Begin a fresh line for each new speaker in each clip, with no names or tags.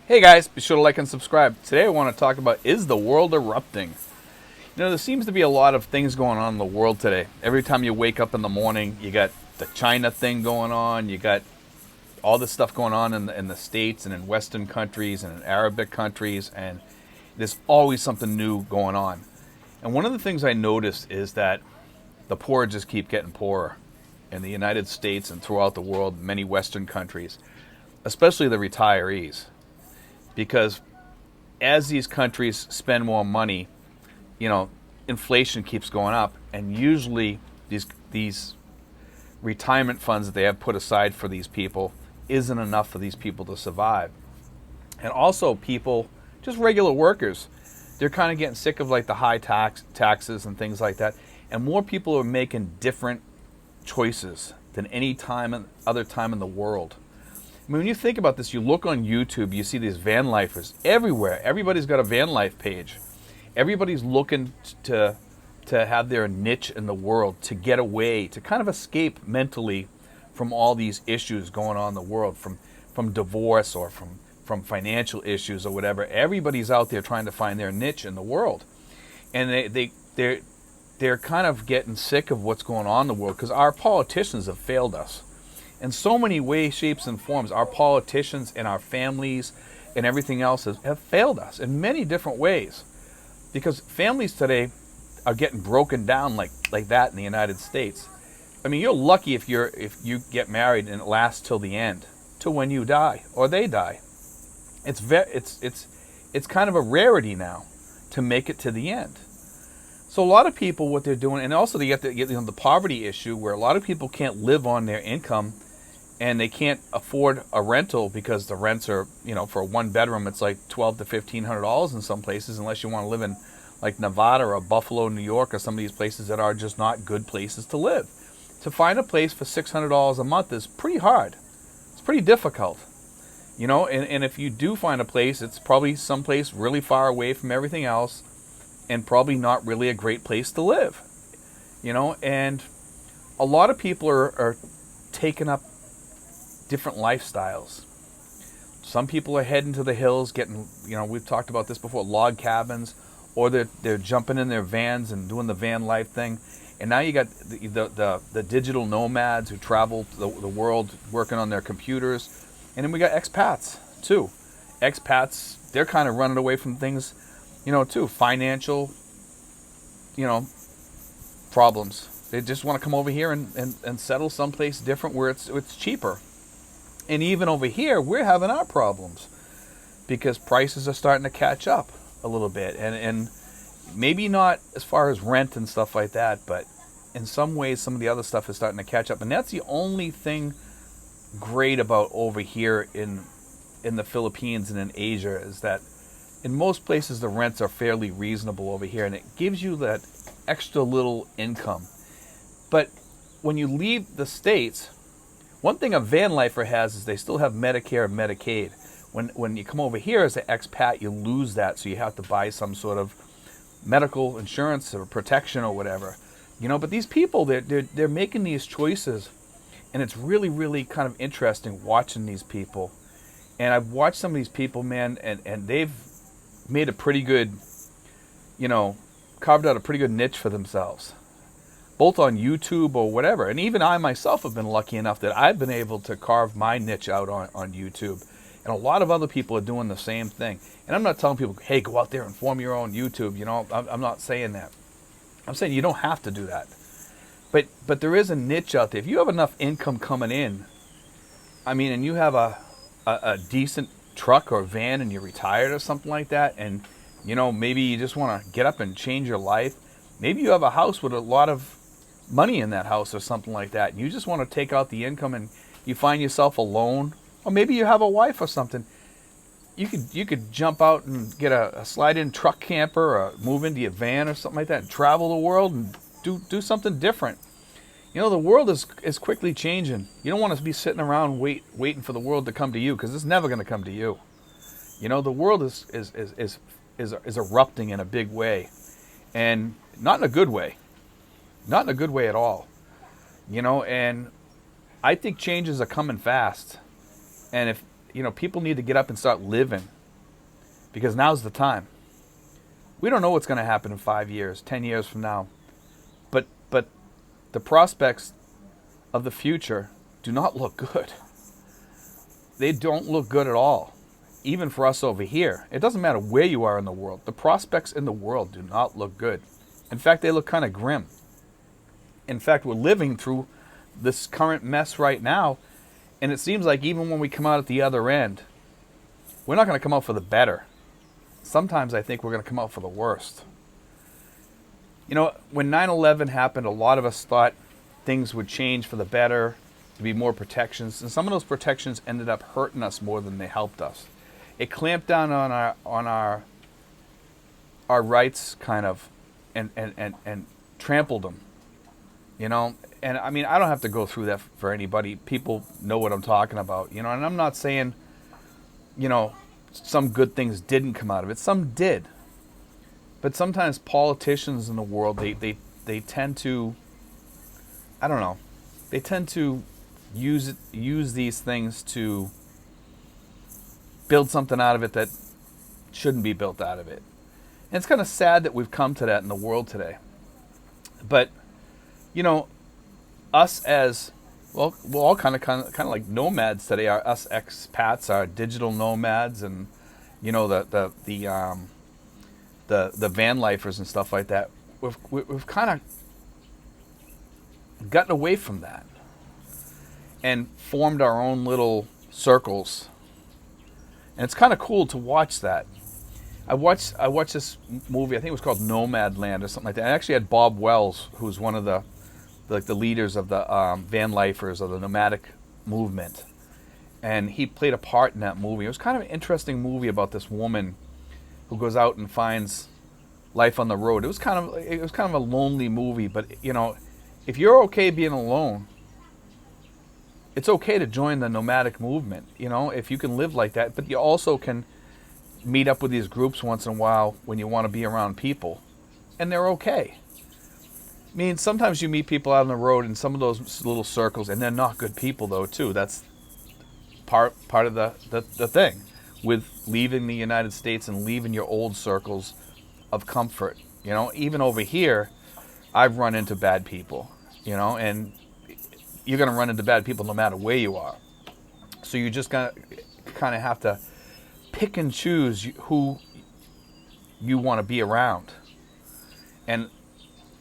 Hey guys, be sure to like and subscribe. Today I want to talk about, is the world erupting? There seems to be a lot of things going on in the world today. Every time you wake up in the morning, you got the China thing going on, you got all this stuff going on in the States and in Western countries and in Arabic countries, and there's always something new going on. And one of the things I noticed is that the poor just keep getting poorer in the United States and throughout the world, many Western countries, especially the retirees. Because as these countries spend more money, inflation keeps going up, and usually these retirement funds that they have put aside for these people isn't enough for these people to survive. And also people, just regular workers, they're kind of getting sick of like the high taxes and things like that. And more people are making different choices than any other time in the world. I mean, when you think about this, you look on YouTube, you see these van lifers everywhere. Everybody's got a van life page. Everybody's looking to have their niche in the world, to get away, to kind of escape mentally from all these issues going on in the world, from divorce or from financial issues or whatever. Everybody's out there trying to find their niche in the world. And they're kind of getting sick of what's going on in the world because our politicians have failed us. In so many ways, shapes, and forms, our politicians and our families and everything else have failed us in many different ways. Because families today are getting broken down like that in the United States. I mean, you're lucky if you get married and it lasts till the end, till when you die or they die. It's kind of a rarity now to make it to the end. So a lot of people, what they're doing, and also they get the poverty issue where a lot of people can't live on their income. And they can't afford a rental because the rents are, for a one bedroom, it's like $1,200 to $1,500 in some places, unless you want to live in like Nevada or Buffalo, New York, or some of these places that are just not good places to live. To find a place for $600 a month is pretty hard. It's pretty difficult, and if you do find a place, it's probably someplace really far away from everything else and probably not really a great place to live, and a lot of people are taking up different lifestyles. Some people are heading to the hills, getting, we've talked about this before, log cabins, or they're jumping in their vans and doing the van life thing. And now you got the digital nomads who travel the world working on their computers. And then we got expats too. Expats, they're kind of running away from things, too. Financial, problems. They just want to come over here and settle someplace different where it's cheaper. And even over here, we're having our problems because prices are starting to catch up a little bit. And maybe not as far as rent and stuff like that, but in some ways, some of the other stuff is starting to catch up. And that's the only thing great about over here in the Philippines and in Asia is that in most places, the rents are fairly reasonable over here. And it gives you that extra little income. But when you leave the States, one thing a van lifer has is they still have Medicare and Medicaid. When you come over here as an expat, you lose that, so you have to buy some sort of medical insurance or protection or whatever. But these people, they're making these choices, and it's really, really kind of interesting watching these people. And I've watched some of these people, man, and they've made a pretty good, carved out a pretty good niche for themselves, both on YouTube or whatever. And even I myself have been lucky enough that I've been able to carve my niche out on YouTube. And a lot of other people are doing the same thing. And I'm not telling people, hey, go out there and form your own YouTube. I'm not saying that. I'm saying you don't have to do that. But there is a niche out there. If you have enough income coming in, and you have a decent truck or van and you're retired or something like that, and, maybe you just want to get up and change your life. Maybe you have a house with a lot of money in that house or something like that, and you just want to take out the income and you find yourself alone, or maybe you have a wife or something. You could jump out and get a slide-in truck camper or move into your van or something like that and travel the world and do something different. The world is quickly changing. You don't want to be sitting around waiting for the world to come to you, because it's never going to come to you. The world is erupting in a big way, and not in a good way. Not in a good way at all. And I think changes are coming fast. And people need to get up and start living, because now's the time. We don't know what's going to happen in 5 years, 10 years from now, but the prospects of the future do not look good. They don't look good at all, even for us over here. It doesn't matter where you are in the world. The prospects in the world do not look good. In fact, they look kind of grim. In fact, we're living through this current mess right now, and it seems like even when we come out at the other end, we're not going to come out for the better. Sometimes I think we're going to come out for the worst. When 9/11 happened, a lot of us thought things would change for the better, to be more protections, and some of those protections ended up hurting us more than they helped us. It clamped down on our rights, kind of, and trampled them. And I mean, I don't have to go through that for anybody. People know what I'm talking about, and I'm not saying, some good things didn't come out of it. Some did. But sometimes politicians in the world, they tend to, I don't know, they tend to use these things to build something out of it that shouldn't be built out of it. And it's kind of sad that we've come to that in the world today. But, us as, well, we're all kind of like nomads today. Us expats are digital nomads, and the van lifers and stuff like that. We've kind of gotten away from that and formed our own little circles, and it's kind of cool to watch that. I watched this movie. I think it was called Nomadland or something like that. I actually had Bob Wells, who's one of the leaders of the van lifers of the nomadic movement, and he played a part in that movie. It was kind of an interesting movie about this woman who goes out and finds life on the road. It was kind of a lonely movie, but if you're okay being alone, it's okay to join the nomadic movement. If you can live like that, but you also can meet up with these groups once in a while when you want to be around people, and they're okay. I mean, sometimes you meet people out on the road in some of those little circles, and they're not good people though too. That's part of the thing with leaving the United States and leaving your old circles of comfort. Even over here, I've run into bad people, and you're going to run into bad people no matter where you are. So you just kind of have to pick and choose who you want to be around. And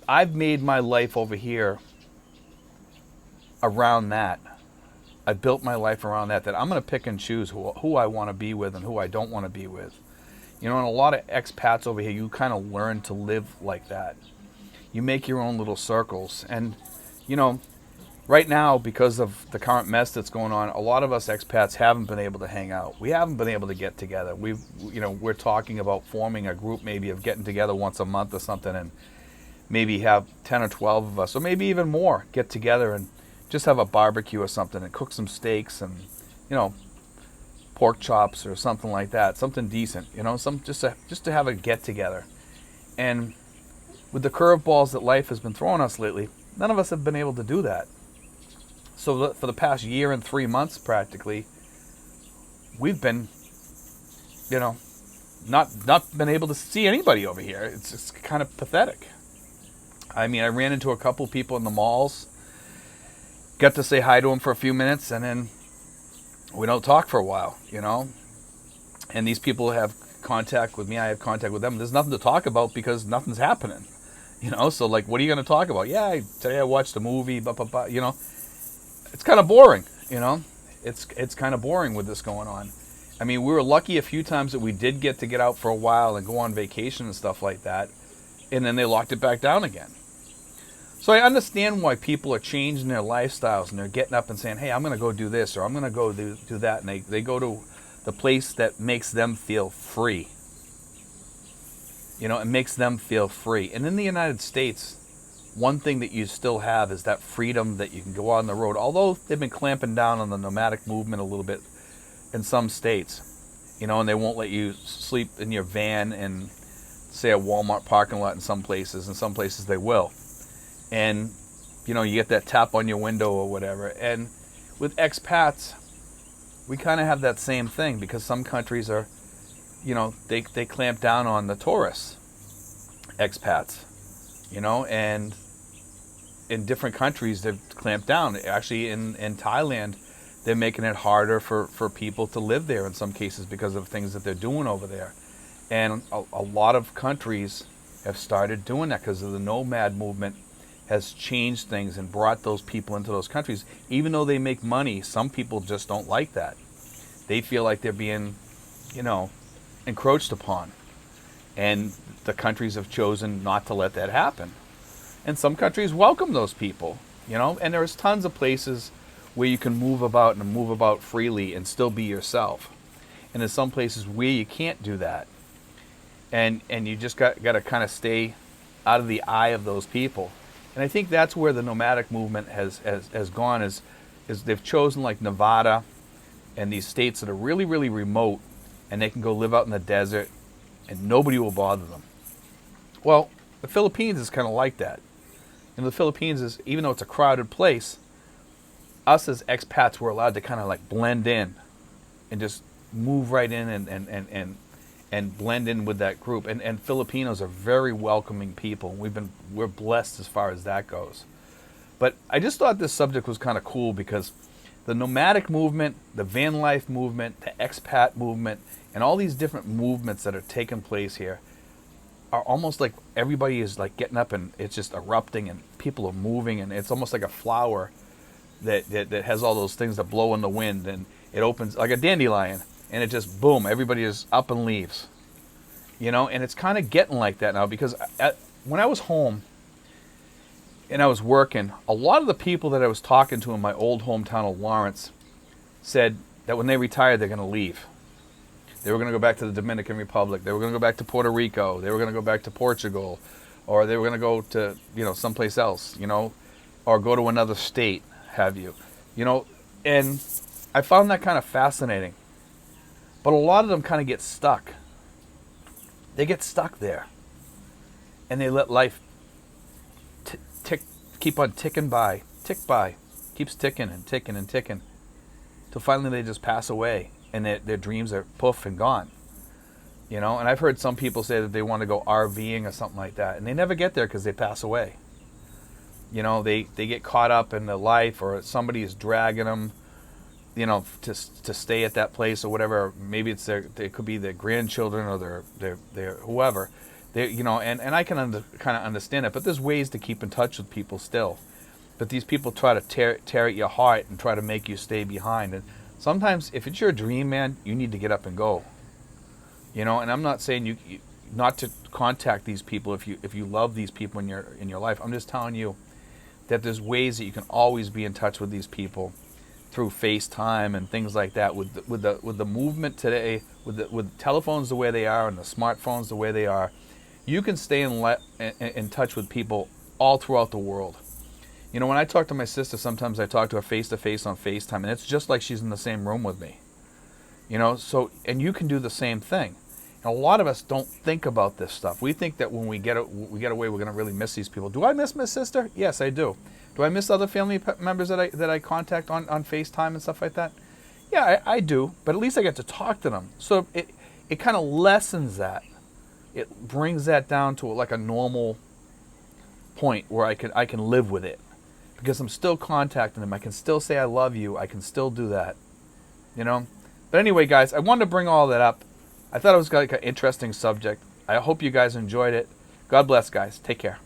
I've made my life over here around that. I built my life around that I'm going to pick and choose who I want to be with and who I don't want to be with. And a lot of expats over here, you kind of learn to live like that. You make your own little circles. And, right now, because of the current mess that's going on, a lot of us expats haven't been able to hang out. We haven't been able to get together. We're talking about forming a group, maybe of getting together once a month or something, and maybe have 10 or 12 of us, or maybe even more, get together and just have a barbecue or something and cook some steaks and, pork chops or something like that, something decent, just to have a get together. And with the curveballs that life has been throwing us lately, none of us have been able to do that. So for the past year and 3 months, practically, we've been, not been able to see anybody over here. It's kind of pathetic. I mean, I ran into a couple people in the malls, got to say hi to them for a few minutes, and then we don't talk for a while, And these people have contact with me, I have contact with them. There's nothing to talk about because nothing's happening, So, like, what are you going to talk about? Yeah, today I watched a movie, blah, blah, blah, It's kind of boring, It's kind of boring with this going on. I mean, we were lucky a few times that we did get out for a while and go on vacation and stuff like that, and then they locked it back down again. So I understand why people are changing their lifestyles and they're getting up and saying, hey, I'm going to go do this or I'm going to go do that. And they go to the place that makes them feel free. It makes them feel free. And in the United States, one thing that you still have is that freedom that you can go on the road. Although they've been clamping down on the nomadic movement a little bit in some states, and they won't let you sleep in your van in, say, a Walmart parking lot in some places. In some places they will. And, you get that tap on your window or whatever. And with expats, we kind of have that same thing because some countries are, they clamp down on the tourists, expats, and in different countries they've clamped down. Actually, in Thailand, they're making it harder for people to live there in some cases because of things that they're doing over there. And a lot of countries have started doing that because of the nomad movement has changed things and brought those people into those countries. Even though they make money, some people just don't like that. They feel like they're being, encroached upon. And the countries have chosen not to let that happen. And some countries welcome those people, and there's tons of places where you can move about freely and still be yourself. And there's some places where you can't do that. And you just got to kind of stay out of the eye of those people. And I think that's where the nomadic movement has gone, is they've chosen like Nevada and these states that are really, really remote, and they can go live out in the desert and nobody will bother them. Well, the Philippines is kind of like that. And the Philippines is, even though it's a crowded place, us as expats were allowed to kind of like blend in and just move right in and blend in with that group. And Filipinos are very welcoming people. We're blessed as far as that goes. But I just thought this subject was kind of cool because the nomadic movement, the van life movement, the expat movement, and all these different movements that are taking place here are almost like everybody is like getting up and it's just erupting and people are moving, and it's almost like a flower that has all those things that blow in the wind, and it opens like a dandelion, and it just boom, everybody is up and leaves, and it's kind of getting like that now because when I was home and I was working, a lot of the people that I was talking to in my old hometown of Lawrence said that when they retire, they're going to leave. They were going to go back to the Dominican Republic. They were going to go back to Puerto Rico. They were going to go back to Portugal, or they were going to go to, someplace else, or go to another state, have you, and I found that kind of fascinating. But a lot of them kind of get stuck. They get stuck there, and they let life keep on ticking by, keeps ticking and ticking and ticking, till finally they just pass away, and their dreams are poof and gone. And I've heard some people say that they want to go RVing or something like that, and they never get there because they pass away. They get caught up in the life, or somebody is dragging them, to stay at that place or whatever. Maybe it could be their grandchildren or their whoever. And I can kind of understand it, but there's ways to keep in touch with people still. But these people try to tear at your heart and try to make you stay behind. And sometimes, if it's your dream, man, you need to get up and go. And I'm not saying you not to contact these people if you love these people in your life. I'm just telling you that there's ways that you can always be in touch with these people through FaceTime and things like that. With the movement today, with telephones the way they are and the smartphones the way they are, you can stay in touch with people all throughout the world. When I talk to my sister, sometimes I talk to her face to face on FaceTime, and it's just like she's in the same room with me. So, and you can do the same thing. And a lot of us don't think about this stuff. We think that when we get away, we're going to really miss these people. Do I miss my sister? Yes, I do. Do I miss other family members that I contact on FaceTime and stuff like that? Yeah, I do. But at least I get to talk to them. So it kind of lessens that. It brings that down to like a normal point where I can live with it, because I'm still contacting them. I can still say I love you. I can still do that, But anyway, guys, I wanted to bring all that up. I thought it was like an interesting subject. I hope you guys enjoyed it. God bless, guys. Take care.